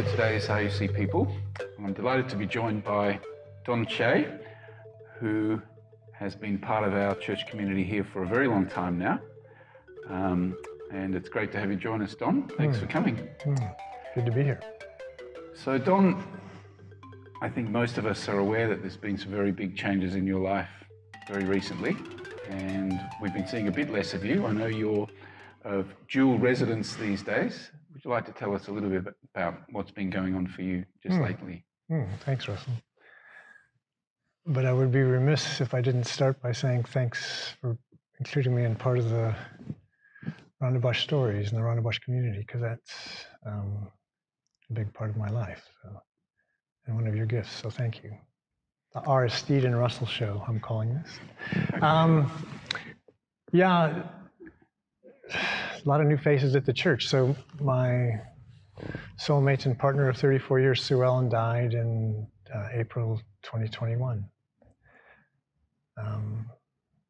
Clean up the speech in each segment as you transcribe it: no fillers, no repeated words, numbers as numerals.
today's RUC People. I'm delighted to be joined by Don Shay, who has been part of our church community here for a very long time now. And it's great to have you join us, Don. Thanks for coming. Good to be here. So, Don, I think most of us are aware that there's been some very big changes in your life very recently, and we've been seeing a bit less of you. I know you're of dual residence these days. Would you like to tell us a little bit about what's been going on for you just lately? Thanks, Russell. But I would be remiss if I didn't start by saying thanks for including me in part of the Rondebosch stories and the Rondebosch community, because that's a big part of my life, and one of your gifts, so thank you. The R. Steed and Russell show, I'm calling this. Yeah, a lot of new faces at the church. So my soulmate and partner of 34 years, Sue Ellen, died in April 2021.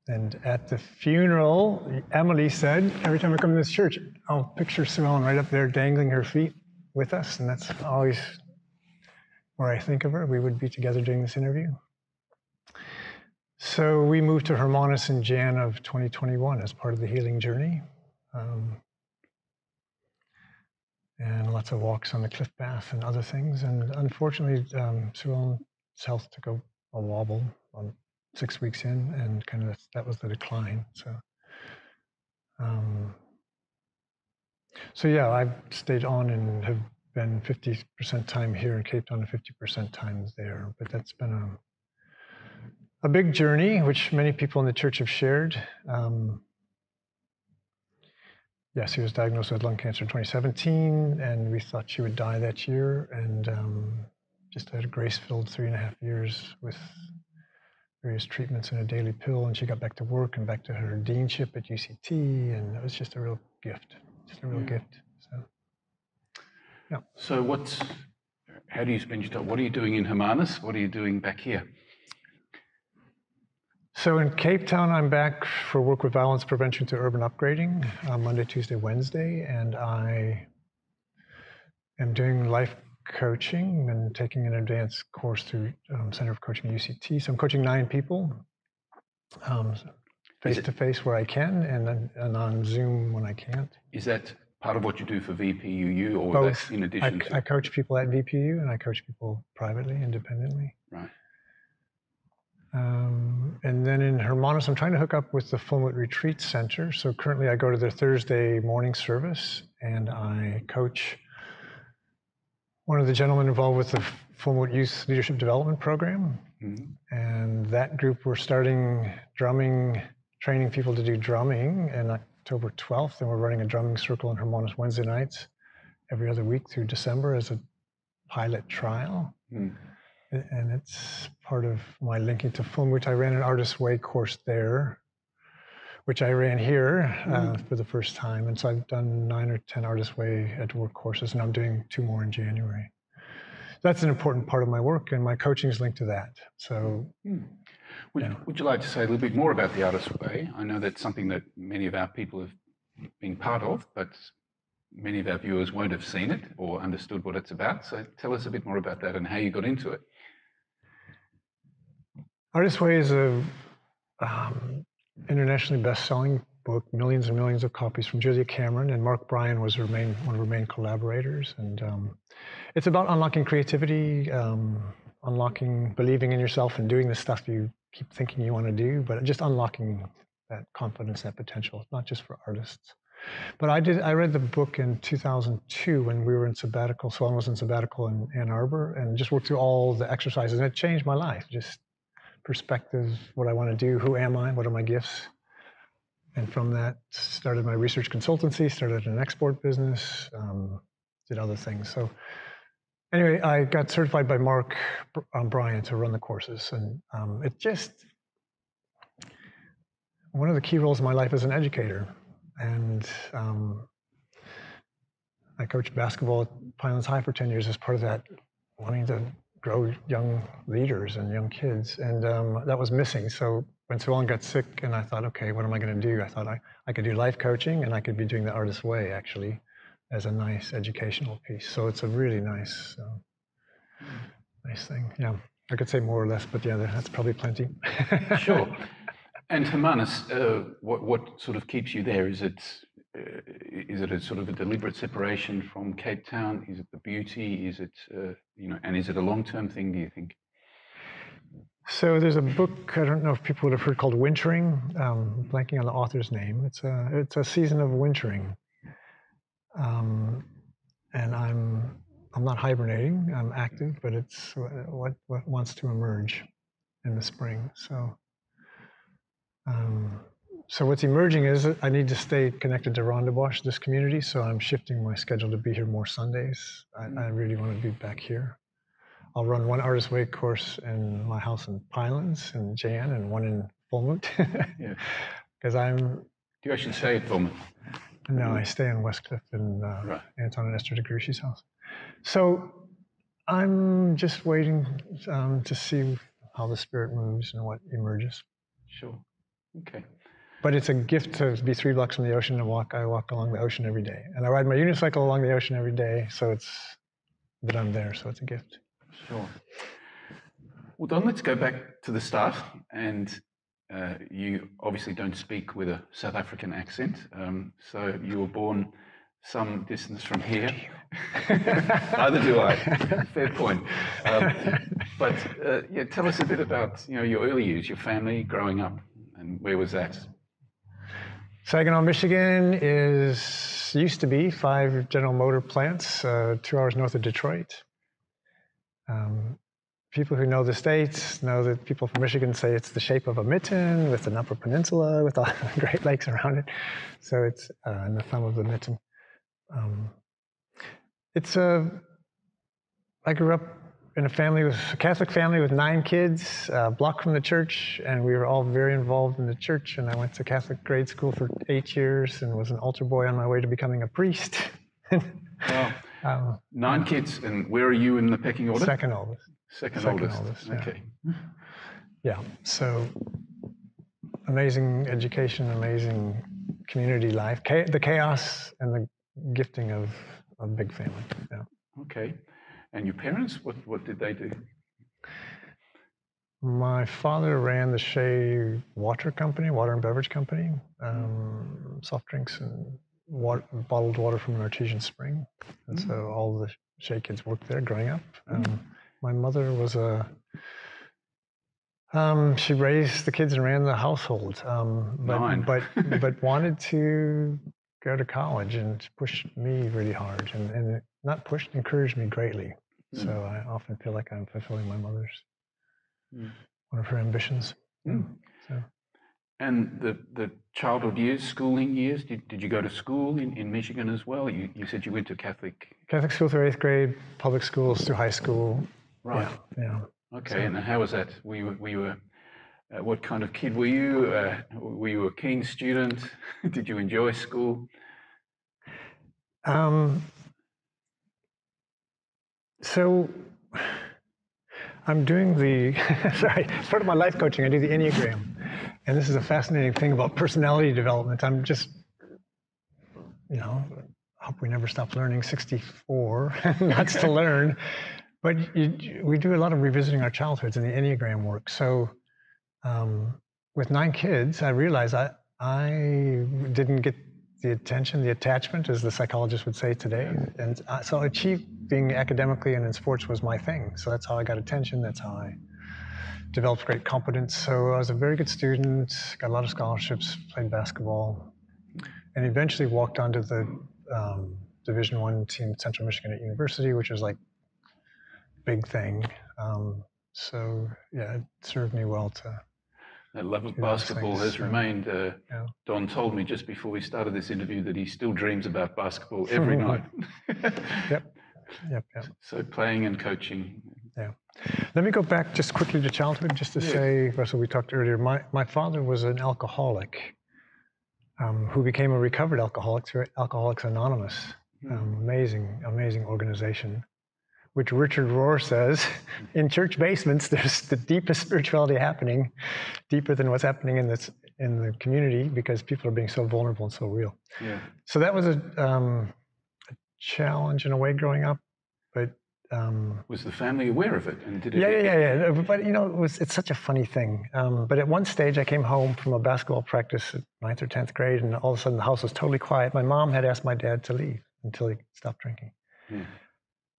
And at the funeral, Emily said, every time I come to this church, I'll picture Sue Ellen right up there dangling her feet with us, and that's always where I think of her. We would be together doing this interview. So we moved to Hermanus in Jan of 2021 as part of the healing journey. And lots of walks on the cliff path and other things. And unfortunately, Sue Ellen's health took a wobble 6 weeks in, and kind of that was the decline. So yeah, I've stayed on and have been 50% time here in Cape Town and 50% time there. But that's been a big journey, which many people in the church have shared. Yes, he was diagnosed with lung cancer in 2017, and we thought she would die that year, and just had a grace-filled 3.5 years with various treatments and a daily pill, and she got back to work and back to her deanship at UCT, and it was just a real gift, gift. So, yeah. So how do you spend your time? What are you doing in Hermanus? What are you doing back here? So in Cape Town, I'm back for work with violence prevention to urban upgrading, Monday, Tuesday, Wednesday, and I am doing life coaching and taking an advanced course through Center of Coaching at UCT. So I'm coaching 9 people, face-to-face where I can, and on Zoom when I can't. Is that part of what you do for VPUU, or Both. that's in addition to? I coach people at VPU, and I coach people privately, independently. Right. And then in Hermanus, I'm trying to hook up with the Fullmoot Retreat Center. So currently I go to their Thursday morning service, and I coach one of the gentlemen involved with the Fullmoot Youth Leadership Development Program. And that group, we're starting drumming, training people to do drumming on October 12th. And we're running a drumming circle in Hermanus Wednesday nights every other week through December as a pilot trial. And it's part of my linking to Fullmoot. I ran an Artist's Way course there, which I ran here for the first time. And so I've done 9 or 10 Artist's Way at Work courses, and I'm doing 2 more in January. That's an important part of my work, and my coaching is linked to that. So, Would you like to say a little bit more about the Artist's Way? I know that's something that many of our people have been part of, but many of our viewers won't have seen it or understood what it's about. So tell us a bit more about that and how you got into it. Artist's Way is a internationally best-selling book, millions and millions of copies, from Julia Cameron, and Mark Bryan was one of her main collaborators. And it's about unlocking creativity, unlocking believing in yourself and doing the stuff you keep thinking you want to do, but just unlocking that confidence, that potential. It's not just for artists. But I read the book in 2002 when we were in sabbatical. So I was in sabbatical in Ann Arbor, and just worked through all the exercises, and it changed my life. Just perspective, what I want to do, who am I, what are my gifts? And from that, started my research consultancy, started an export business, did other things. So anyway, I got certified by Mark Bryan to run the courses. And one of the key roles in my life is an educator. And I coached basketball at Pinelands High for 10 years as part of that, wanting to grow young leaders and young kids, and that was missing. So when Sue Ellen got sick, and I thought, okay, what am I going to do? I thought I could do life coaching, and I could be doing the Artist's Way, actually, as a nice educational piece. So it's a really nice thing. Yeah, I could say more or less, but yeah, that's probably plenty. Sure. And Hermanus, what sort of keeps you there? Is it a sort of a deliberate separation from Cape Town? Is it the beauty? Is it and is it a long-term thing, do you think? So there's a book, I don't know if people would have heard, called Wintering. Blanking on the author's name. It's a season of wintering, and I'm not hibernating. I'm active, but it's what wants to emerge in the spring. So what's emerging is I need to stay connected to Rondebosch, this community. So I'm shifting my schedule to be here more Sundays. I really want to be back here. I'll run one Artist Way course in my house in Pinelands in Jan and one in Fulmouth. Yeah. Because Do you actually stay at Fulmouth? No, I stay in Westcliff in Right. Anton and Esther de Gruchy's house. So I'm just waiting to see how the spirit moves and what emerges. Sure. Okay. But it's a gift to be 3 blocks from the ocean and I walk along the ocean every day. And I ride my unicycle along the ocean every day, so it's that I'm there, so it's a gift. Sure. Well, Don, let's go back to the start. And you obviously don't speak with a South African accent. So you were born some distance from here. Neither do I. Fair point. But tell us a bit about your early years, your family growing up, and where was that? Saginaw, Michigan used to be 5 General Motor plants, 2 hours north of Detroit. People who know the States know that people from Michigan say it's the shape of a mitten with an upper peninsula with all the Great Lakes around it. So it's in the thumb of the mitten. I grew up in a Catholic family with 9 kids, a block from the church, and we were all very involved in the church. And I went to Catholic grade school for 8 years and was an altar boy on my way to becoming a priest. Wow. 9 kids, and where are you in the pecking order? Second oldest. Second oldest. Yeah. Okay. Yeah. So amazing education, amazing community life, the chaos and the gifting of a big family. Yeah. Okay. And your parents, what did they do? My father ran the Shay water and beverage company, soft drinks and bottled water from an artesian spring. And so all the Shay kids worked there growing up. My mother was she raised the kids and ran the household, but wanted to go to college and pushed me really hard and not pushed, encouraged me greatly. So I often feel like I'm fulfilling my mother's one of her ambitions. So. And the childhood years, schooling years, did you go to school in Michigan as well? You said you went to Catholic school through 8th grade, public schools through high school. Right. Yeah. Okay. So, and how was that? Were you what kind of kid were you? Were you a keen student? Did you enjoy school? So I'm doing as part of my life coaching, I do the Enneagram. And this is a fascinating thing about personality development. I'm just, hope we never stop learning. 64, lots to learn. But we do a lot of revisiting our childhoods in the Enneagram work. So with 9 kids, I realized I didn't get the attention, the attachment, as the psychologist would say today. And so achieving academically and in sports was my thing. So that's how I got attention. That's how I developed great competence. So I was a very good student, got a lot of scholarships, played basketball, and eventually walked onto the Division I team at Central Michigan at University, which was like big thing. So yeah, it served me well to. That love of basketball has remained. Don told me just before we started this interview that he still dreams about basketball every night. Yep. So playing and coaching. Yeah. Let me go back just quickly to childhood, just to say, Russell, we talked earlier. My father was an alcoholic who became a recovered alcoholic through Alcoholics Anonymous. Amazing organization, which Richard Rohr says, in church basements, there's the deepest spirituality happening, deeper than what's happening in the community, because people are being so vulnerable and so real. Yeah. So that was a challenge in a way growing up, but Was the family aware of it? And did it? yeah. But it's such a funny thing. But at one stage, I came home from a basketball practice at 9th or 10th grade, and all of a sudden the house was totally quiet. My mom had asked my dad to leave until he stopped drinking,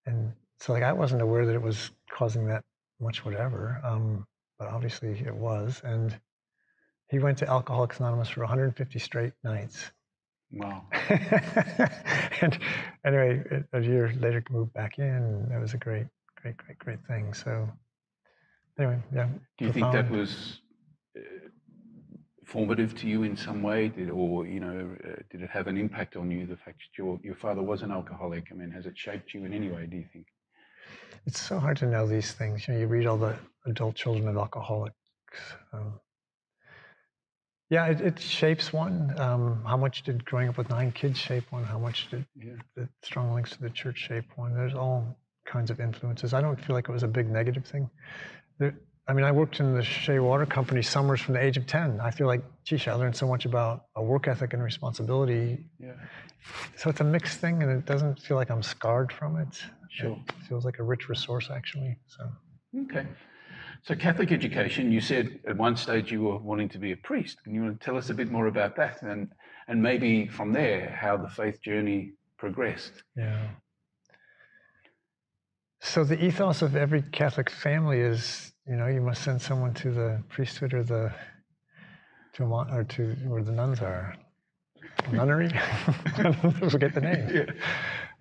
and so I wasn't aware that it was causing that much whatever. But obviously it was, and he went to Alcoholics Anonymous for 150 straight nights. Wow. And anyway, a year later, moved back in. And that was a great thing. So anyway, yeah. Do you think that was formative to you in some way? Did it have an impact on you, the fact that your father was an alcoholic? I mean, has it shaped you in any way, do you think? It's so hard to know these things. You read all the adult children of alcoholics. Yeah, it shapes one. How much did growing up with 9 kids shape one? How much did the strong links to the church shape one? There's all kinds of influences. I don't feel like it was a big negative thing. I worked in the Shay Water Company summers from the age of 10. I feel like, I learned so much about a work ethic and responsibility. Yeah. So it's a mixed thing, and it doesn't feel like I'm scarred from it. Sure. It feels like a rich resource, actually. So. Okay. So Catholic education, you said at one stage you were wanting to be a priest. Can you want to tell us a bit more about that, and maybe from there how the faith journey progressed? Yeah. So the ethos of every Catholic family is, you must send someone to the priesthood or to where the nuns are. Nunnery? I forget the name.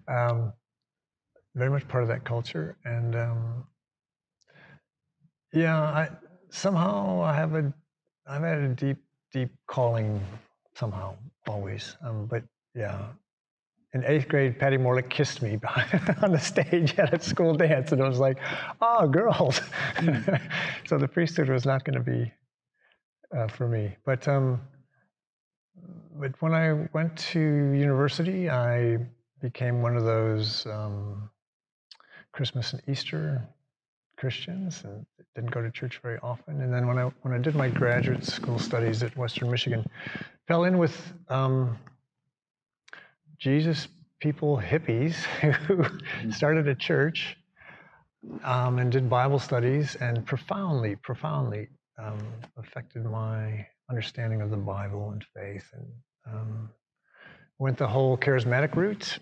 Yeah. Very much part of that culture, and I've had a deep calling somehow, always. But yeah, in 8th grade, Patty Morlick kissed me on the stage at a school dance, and I was like, girls. So the priesthood was not going to be for me. But when I went to university, I became one of those Christmas and Easter Christians, and didn't go to church very often. And then when I did my graduate school studies at Western Michigan, fell in with Jesus people hippies who started a church and did Bible studies, and profoundly affected my understanding of the Bible and faith. And went the whole charismatic route,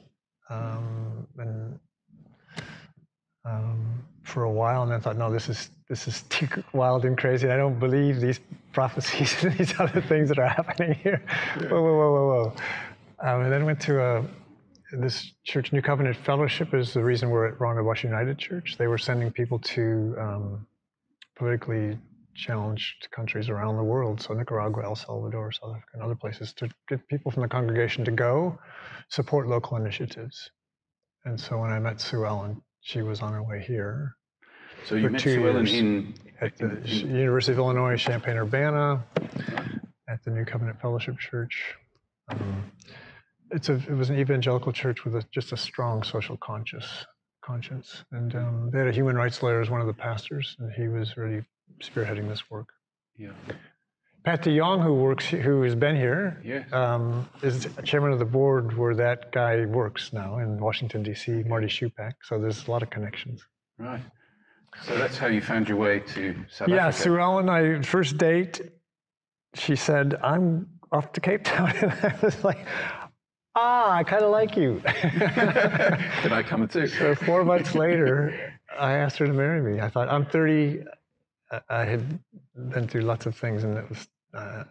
and for a while, and then thought, no, this is too wild and crazy. I don't believe these prophecies and these other things that are happening here. Yeah. Whoa. And then went to this church, New Covenant Fellowship is the reason we're at Rongawash United Church. They were sending people to politically challenged countries around the world, so Nicaragua, El Salvador, South Africa, and other places, to get people from the congregation to go support local initiatives. And so when I met Sue Ellen, she was on her way here. So you met Sue Ellen at the University of Illinois, Champaign-Urbana, at the New Covenant Fellowship Church. It was an evangelical church with just a strong social conscience. And they had a human rights lawyer as one of the pastors, and he was really spearheading this work. Yeah. Pat DeYoung, who has been here, yes, is chairman of the board where that guy works now in Washington, D.C., Marty Shupak. So there's a lot of connections. Right. So that's how you found your way to South Africa. Yeah, Sue Ellen, first date, she said, I'm off to Cape Town. And I was like, I kind of like you. Can I come too? So 4 months later, I asked her to marry me. I thought, I'm 30. I had been through lots of things, and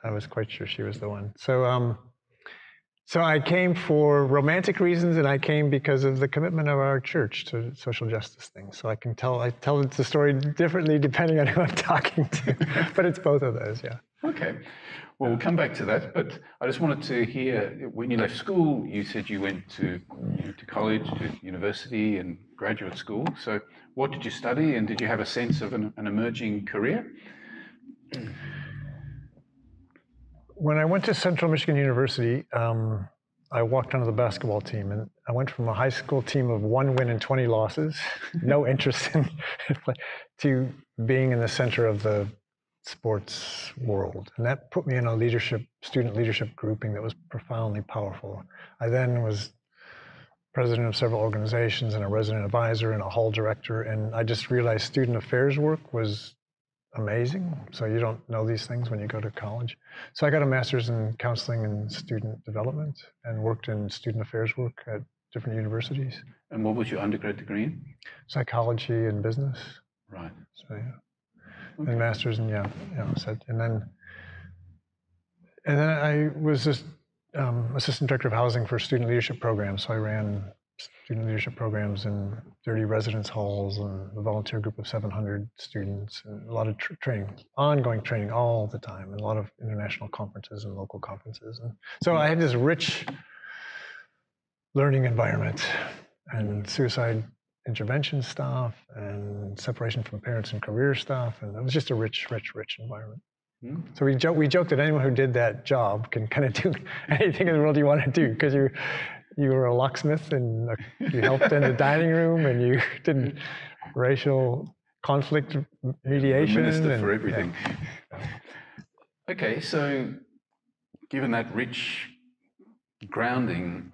I was quite sure she was the one. So I came for romantic reasons, and I came because of the commitment of our church to social justice things. So I tell the story differently depending on who I'm talking to, but it's both of those, yeah. Okay. Well, we'll come back to that, but I just wanted to hear, when you left school, you said you went to college, to university and graduate school. So what did you study, and did you have a sense of an emerging career? When I went to Central Michigan University, I walked onto the basketball team, and I went from a high school team of 1 win and 20 losses, no interest in play, to being in the center of the sports world. And that put me in a student leadership grouping that was profoundly powerful. I then was president of several organizations and a resident advisor and a hall director. And I just realized student affairs work was amazing. So you don't know these things when you go to college. So I got a master's in counseling and student development and worked in student affairs work at different universities. And what was your undergrad degree in? Psychology and business. Right. So yeah. Okay. And master's in and then I was just assistant director of housing for student leadership programs. So I ran student leadership programs in 30 residence halls and a volunteer group of 700 students, and a lot of training, ongoing training all the time, and a lot of international conferences and local conferences. And so I had this rich learning environment and suicide intervention stuff and separation from parents and career stuff. And it was just a rich environment. So we joke that anyone who did that job can kind of do anything in the world you want to do, because you were a locksmith and you helped in the dining room and you did racial conflict mediation. Minister for everything. Yeah. Okay, so given that rich grounding,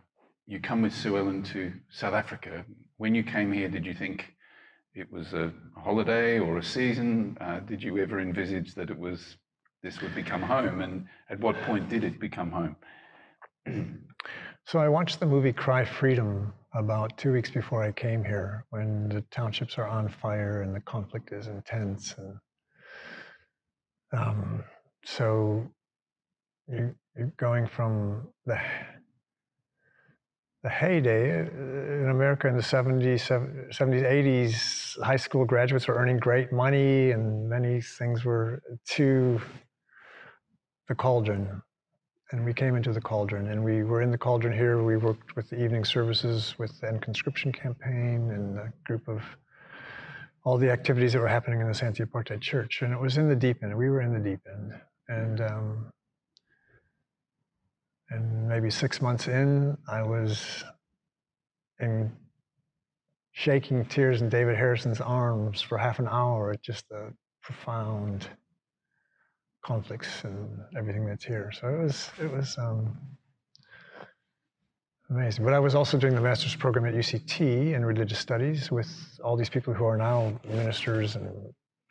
you come with Sue Ellen to South Africa. When you came here, did you think it was a holiday or a season? Did you ever envisage that this would become home? And at what point did it become home? So I watched the movie Cry Freedom about 2 weeks before I came here, when the townships are on fire and the conflict is intense. And so you're going from the heyday in America in the 70s, 80s, high school graduates were earning great money and many things were, to the cauldron. And we came into the cauldron, and we were in the cauldron here. We worked with the evening services with the End Conscription campaign and a group of all the activities that were happening in the Anti-Apartheid Church. And it was in the deep end. We were in the deep end. And maybe 6 months in, I was in shaking tears in David Harrison's arms for half an hour at just the profound conflicts and everything that's here. So it was amazing. But I was also doing the master's program at UCT in religious studies with all these people who are now ministers and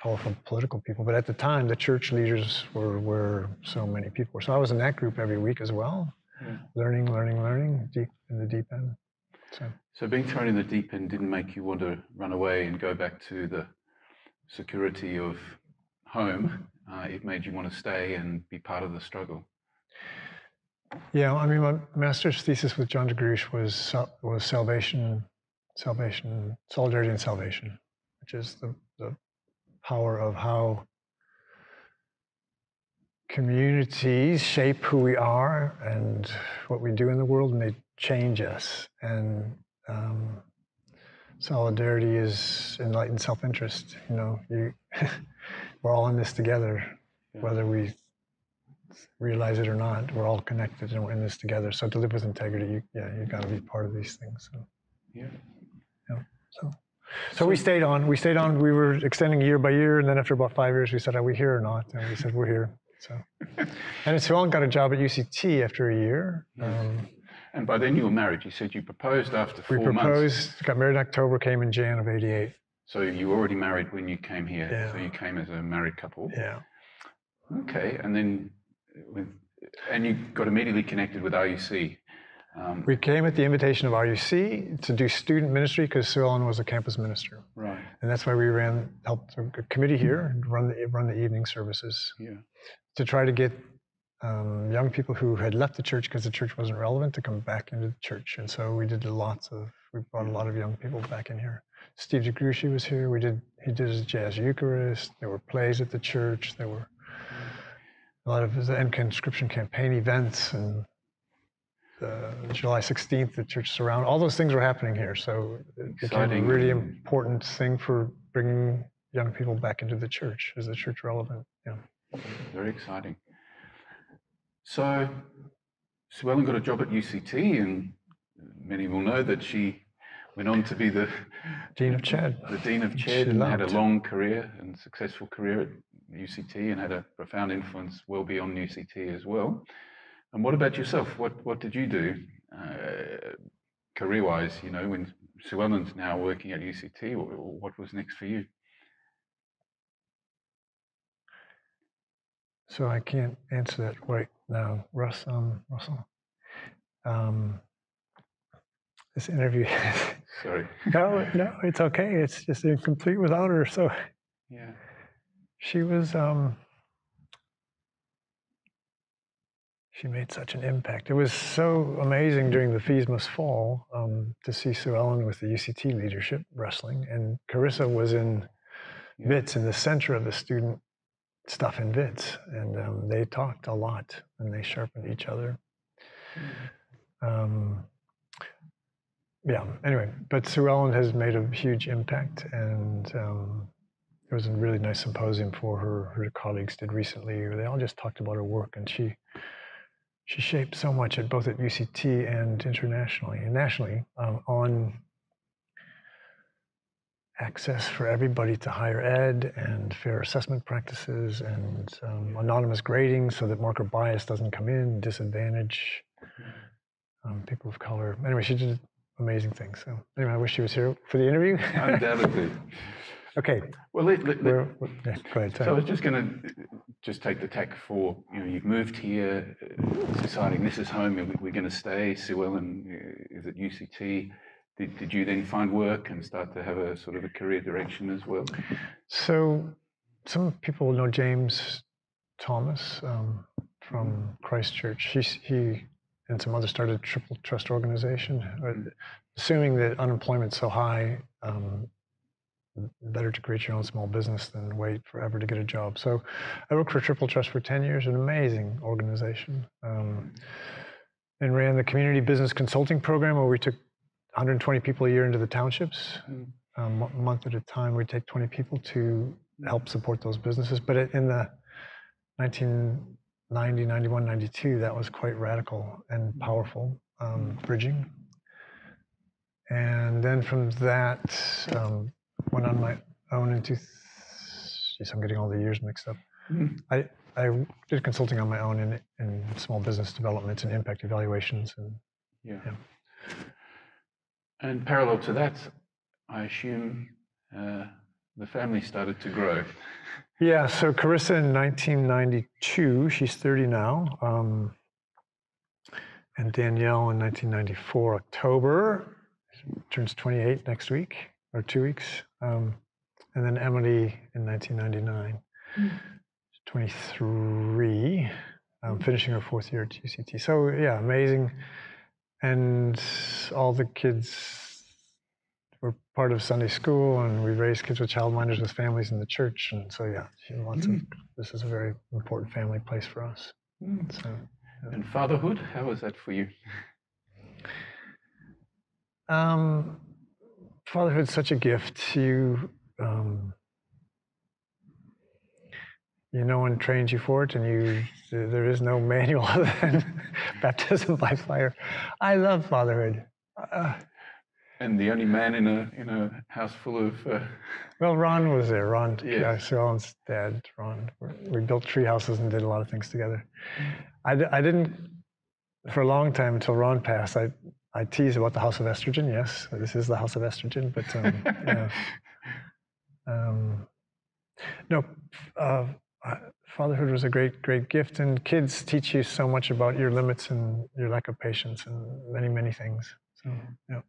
powerful political people. But at the time, the church leaders were where so many people were. So I was in that group every week as well, learning, deep in the deep end. So being thrown in the deep end didn't make you want to run away and go back to the security of home. It made you want to stay and be part of the struggle. Yeah, I mean, my master's thesis with John DeGroosh was salvation, solidarity and salvation, which is the power of how communities shape who we are and what we do in the world, and they change us. And solidarity is enlightened self-interest. You know, we're all in this together, whether we realize it or not. We're all connected and we're in this together. So to live with integrity, you got to be part of these things. So we stayed on. We were extending year by year, and then after about 5 years, we said, "Are we here or not?" And we said, "We're here." So, and Sue Ellen got a job at UCT after a year. And by then you were married. You said you proposed after 4 months. We proposed, got married in October, came in Jan of '88. So you were already married when you came here. Yeah. So you came as a married couple. Yeah. Okay, and then you got immediately connected with RUC. We came at the invitation of RUC to do student ministry because Sue Ellen was a campus minister. Right. And that's why we helped a committee here run the evening services. Yeah. To try to get young people who had left the church because the church wasn't relevant to come back into the church. And so we brought a lot of young people back in here. Steve DeGroosh was here. He did his jazz Eucharist. There were plays at the church. There were a lot of his End Conscription campaign events, and July 16th, the church surround. All those things were happening here. So it became a really important thing for bringing young people back into the church. Is the church relevant? Yeah. Very exciting. So Sue Ellen got a job at UCT, and many will know that she went on to be the Dean of Chad. The Dean of Chad, and had a long career and successful career at UCT, and had a profound influence well beyond UCT as well. And what about yourself? What did you do career-wise, you know, when Sue Ellen's now working at UCT, what was next for you? So I can't answer that right now, Russell. This interview. Sorry. No, it's okay. It's just incomplete without her. So Yeah. she was. She made such an impact. It was so amazing during the Fees Must Fall to see Sue Ellen with the UCT leadership wrestling, and Carissa was in Wits in the center of the student stuff in Wits, and they talked a lot and they sharpened each other. Yeah. Anyway, but Sue Ellen has made a huge impact, and there was a really nice symposium for her colleagues did recently where they all just talked about her work, and she shaped so much at both at UCT and internationally and nationally on access for everybody to higher ed and fair assessment practices and anonymous grading so that marker bias doesn't come in, disadvantage people of color. Anyway, she did amazing things. So anyway, I wish she was here for the interview. Undoubtedly. Okay. Well, yeah, go ahead. So I was just going to take the tack for, you know, you've moved here, deciding this is home, we're going to stay. Sue Ellen is at UCT. Did you then find work and start to have a sort of a career direction as well? So some people know James Thomas from Christchurch. He and some others started a Triple Trust organization, assuming that unemployment's so high, better to create your own small business than wait forever to get a job. So I worked for Triple Trust for 10 years, an amazing organization, and ran the community business consulting program where we took 120 people a year into the townships. A month at a time, we'd take 20 people to help support those businesses. But in the 1990, 91, 92, that was quite radical and powerful, bridging. And then from that, went on my own into, geez, I'm getting all the years mixed up. I did consulting on my own in small business development and impact evaluations. And yeah. And parallel to that, I assume the family started to grow. Yeah, so Carissa in 1992, she's 30 now, and Danielle in 1994, October, turns 28 next week, or 2 weeks, and then Emily in 1999, 23, finishing her 4th year at UCT. So yeah, amazing. And all the kids were part of Sunday school, and we raised kids with childminders with families in the church. And so yeah, this is a very important family place for us. So, yeah. And fatherhood, how was that for you? Fatherhood's such a gift. No one trains you for it, and there is no manual other than baptism by fire. I love fatherhood. And the only man in a house full of... Well, Ron was there. Ron, yes. Sue Ellen's dad, Ron. We built tree houses and did a lot of things together. I didn't, for a long time until Ron passed, I tease about the house of estrogen. Yes, this is the house of estrogen, but no, fatherhood was a great gift, and kids teach you so much about your limits and your lack of patience and many things. So, yeah.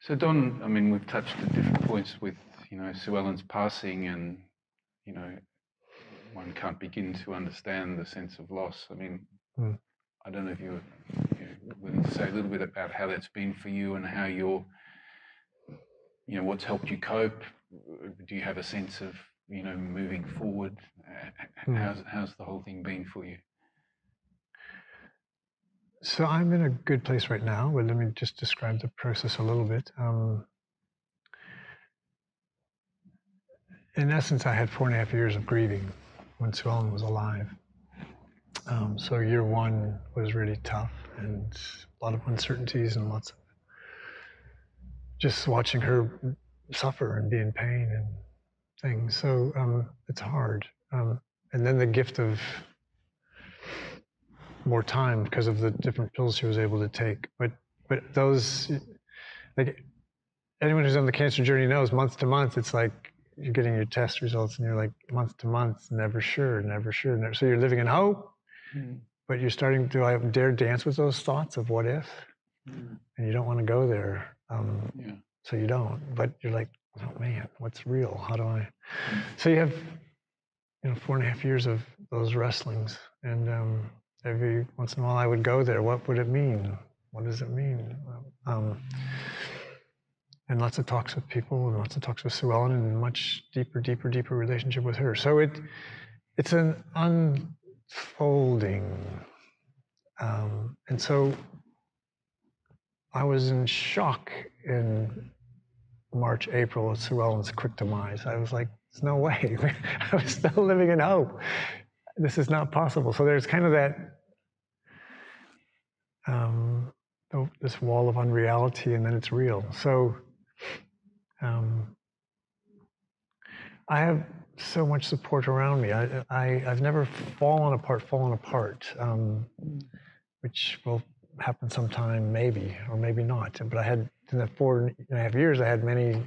So Don, I mean, we've touched at different points with, Sue Ellen's passing, and, one can't begin to understand the sense of loss. I mean, I don't know if you're willing to say a little bit about how that's been for you and how what's helped you cope. Do you have a sense of, moving forward? How's the whole thing been for you? So I'm in a good place right now, but let me just describe the process a little bit. In essence, I had 4.5 years of grieving when Sue Ellen was alive. So year one was really tough, and a lot of uncertainties and lots of just watching her suffer and be in pain and things. So it's hard. And then the gift of more time because of the different pills she was able to take. But those, like anyone who's on the cancer journey knows, month to month, it's like you're getting your test results and you're like month to month, never sure. So you're living in hope, but you're starting to, I dare dance with those thoughts of what if, and you don't want to go there. So you don't, but you're like, oh man, what's real? How do I? So you have, 4.5 years of those wrestlings, and every once in a while I would go there. What would it mean? What does it mean? And lots of talks with people, and lots of talks with Sue Ellen, and a much deeper relationship with her. So it's an unfolding, and so I was in shock in March, April at Sue Ellen's quick demise. I was like, there's no way. I was still living in hope. This is not possible. So there's kind of that, this wall of unreality, and then it's real. So I have so much support around me. I've never fallen apart, which will happen sometime, maybe, or maybe not. But I had, in the 4.5 years, I had many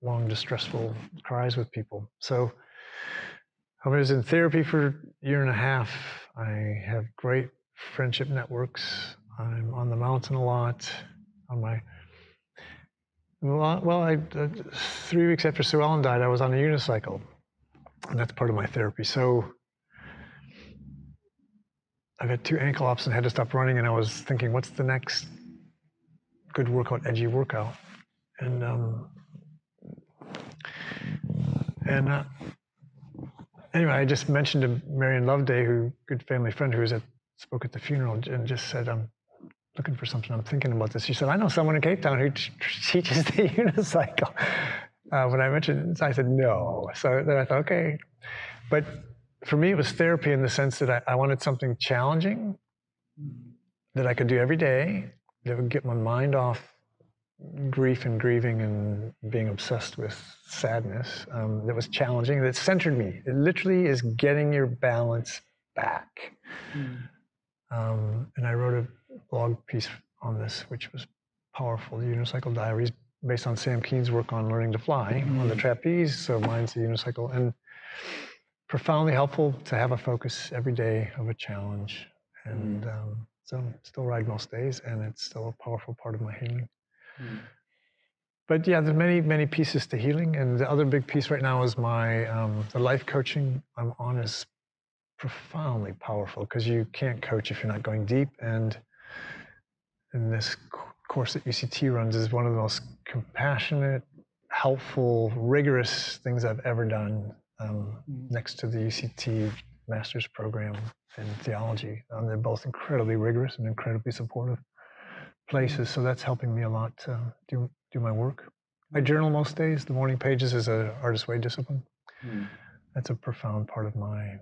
long, distressful cries with people. So I was in therapy for a year and a half. I have great friendship networks. I'm on the mountain a lot. Well, 3 weeks after Sue Ellen died, I was on a unicycle, and that's part of my therapy. So I've had 2 ankle ops and had to stop running, and I was thinking, what's the next good workout, edgy workout? And anyway, I just mentioned to Marion Loveday, good family friend who spoke at the funeral, and just said, I'm looking for something. I'm thinking about this. She said, I know someone in Cape Town who teaches the unicycle. When I mentioned it, I said, no. So then I thought, okay. But for me, it was therapy in the sense that I wanted something challenging that I could do every day that would get my mind off grief and grieving and being obsessed with sadness, that was challenging, that centered me. It literally is getting your balance back. And I wrote a blog piece on this, which was powerful, the Unicycle Diaries, based on Sam Keene's work on learning to fly on the trapeze. So mine's the unicycle, and profoundly helpful to have a focus every day of a challenge. And so still ride most days, and it's still a powerful part of my healing. But yeah, there's many pieces to healing, and the other big piece right now is my the life coaching I'm on is profoundly powerful, because you can't coach if you're not going deep. And in this course that UCT runs is one of the most compassionate, helpful, rigorous things I've ever done, next to the UCT master's program in theology. They're both incredibly rigorous and incredibly supportive places, so that's helping me a lot to do my work. I journal most days. The morning pages is an artist way discipline. That's a profound part of my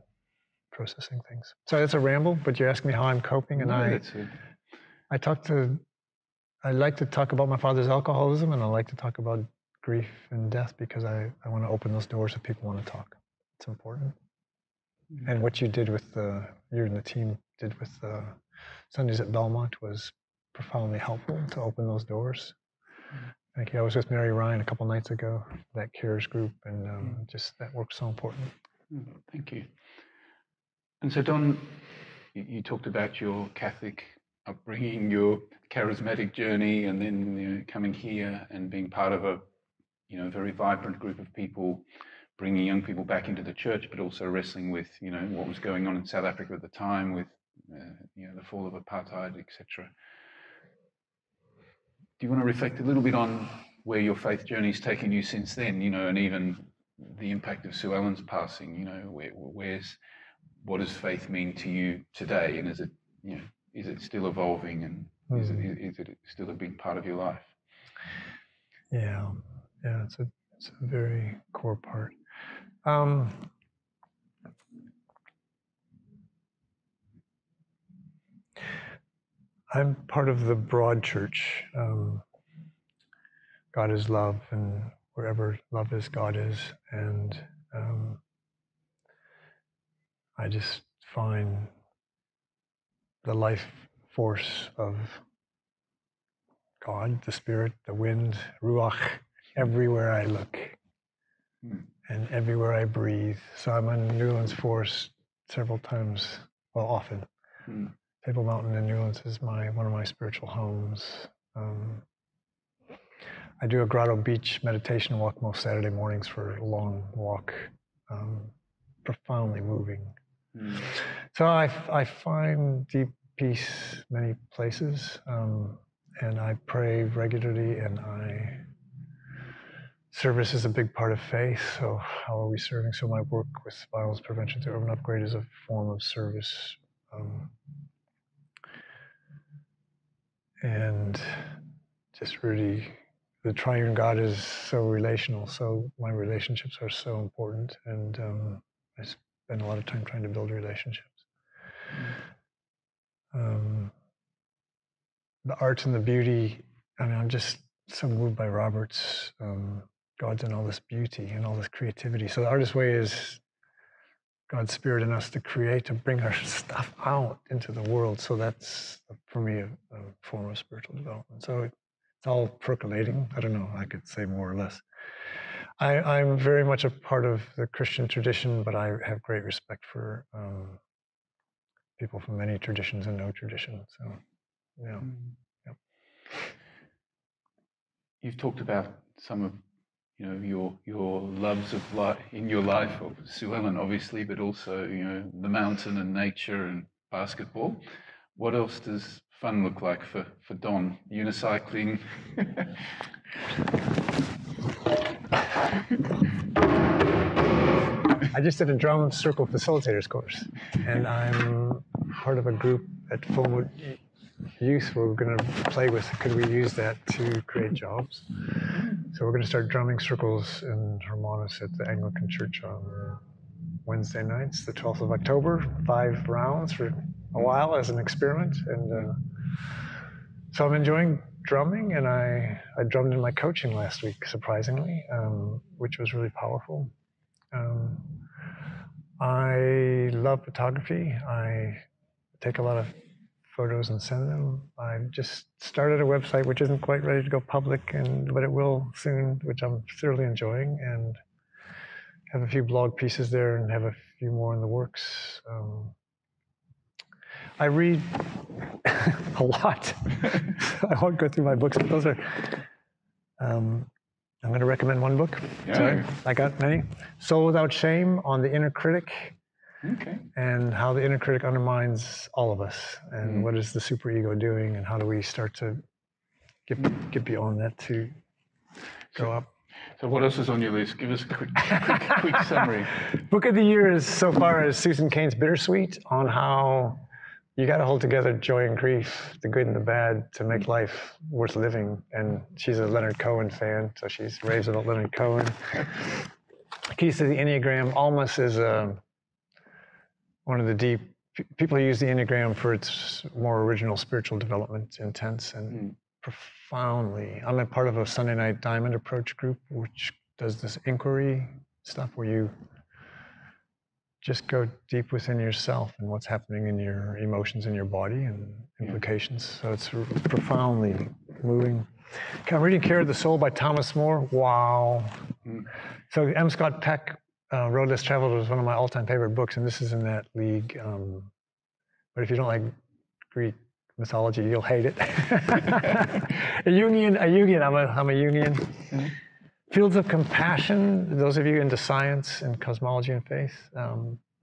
processing things. So that's a ramble, but you're asking me how I'm coping, and I like to talk about my father's alcoholism, and I like to talk about grief and death, because I want to open those doors if people want to talk. It's important. And what you did with you and the team did with Sundays at Belmont was profoundly helpful to open those doors. Thank you. I was with Mary Ryan a couple nights ago, that CARES group, and just that work's so important. Thank you. And so, Don, you talked about your Catholic upbringing, your charismatic journey, and then coming here and being part of a very vibrant group of people, bringing young people back into the church, but also wrestling with what was going on in South Africa at the time with the fall of apartheid, etc. Do you want to reflect a little bit on where your faith journey's taken you since then, and even the impact of Sue Ellen's passing? What does faith mean to you today, and is it still evolving, and is it still a big part of your life? Yeah, it's a very core part. I'm part of the broad church. God is love, and wherever love is, God is. And I just find the life force of God, the Spirit, the wind, RUC, everywhere I look and everywhere I breathe. So I'm on Newlands Forest several times, well, often. Table Mountain in Newlands is one of my spiritual homes. I do a Grotto Beach meditation walk most Saturday mornings for a long walk, profoundly moving. So I find deep peace many places, and I pray regularly, and service is a big part of faith. So how are we serving? So my work with violence prevention through urban upgrade is a form of service. And just really, the triune God is so relational. So my relationships are so important, and I spend a lot of time trying to build relationships. The arts and the beauty. I mean, I'm just so moved by Robert's God's in all this beauty and all this creativity. So the artist way is God's spirit in us to create, to bring our stuff out into the world. So that's, for me, a form of spiritual development. So it's all percolating. I don't know, I could say more or less. I'm very much a part of the Christian tradition, but I have great respect for people from many traditions and no tradition. So, yeah. You've talked about some of your loves of life in your life, of Sue Ellen, obviously, but also the mountain and nature and basketball. What else does fun look like for Don? Unicycling. I just did a drum circle facilitators course, and I'm part of a group at Fullwood Youth where we're going to play with, could we use that to create jobs? So we're going to start drumming circles in Hermanus at the Anglican Church on Wednesday nights, the 12th of October, 5 rounds for a while as an experiment. And so I'm enjoying drumming, and I drummed in my coaching last week, surprisingly, which was really powerful. I love photography. I take a lot of photos and send them. I've just started a website which isn't quite ready to go public, but it will soon, which I'm thoroughly enjoying, and have a few blog pieces there and have a few more in the works. I read a lot. I won't go through my books, but those are, I'm going to recommend one book. Yeah. Sorry, I got many. Soul Without Shame on the Inner Critic. Okay. And how the inner critic undermines all of us, and what is the superego doing, and how do we start to get beyond that to go up. So what else is on your list? Give us a quick summary. Book of the year is so far is Susan Cain's Bittersweet, on how you got to hold together joy and grief, the good and the bad, to make life worth living. And she's a Leonard Cohen fan, so she raves about Leonard Cohen. Keys to the Enneagram. Almas is one of the deep people who use the Enneagram for its more original spiritual development, intense and profoundly. I'm a part of a Sunday Night Diamond Approach group, which does this inquiry stuff where you just go deep within yourself and what's happening in your emotions in your body and implications. So it's profoundly moving. Okay, I'm reading Care of the Soul by Thomas More. Wow. So M. Scott Peck, Road Less Traveled was one of my all-time favorite books, and this is in that league. But if you don't like Greek mythology, you'll hate it. a Jungian. I'm a Jungian. Fields of Compassion. Those of you into science and cosmology and faith.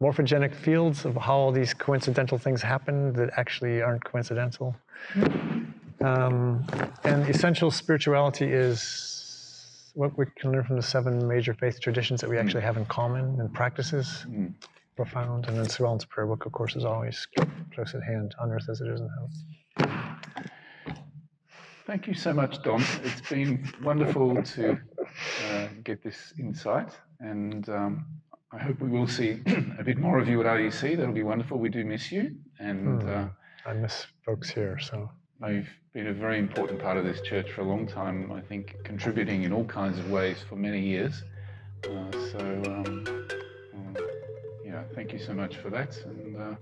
Morphogenic fields of how all these coincidental things happen that actually aren't coincidental. And essential spirituality is what we can learn from the 7 major faith traditions that we actually have in common and practices. Profound. And then Sue Ellen's prayer book, of course, is always close at hand, on earth as it is in heaven. Thank you so much, Don. It's been wonderful to get this insight, and I hope we will see a bit more of you at RUC. That'll be wonderful. We do miss you, and I miss folks here, so. You've been a very important part of this church for a long time, I think, contributing in all kinds of ways for many years. Thank you so much for that, and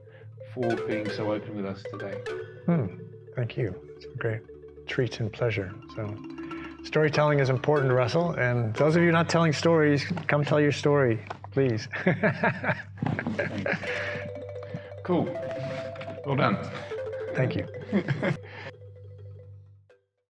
for being so open with us today. Thank you. It's a great treat and pleasure. So, storytelling is important, Russell, and those of you not telling stories, come tell your story, please. Thanks. Cool. Well done. Thank you.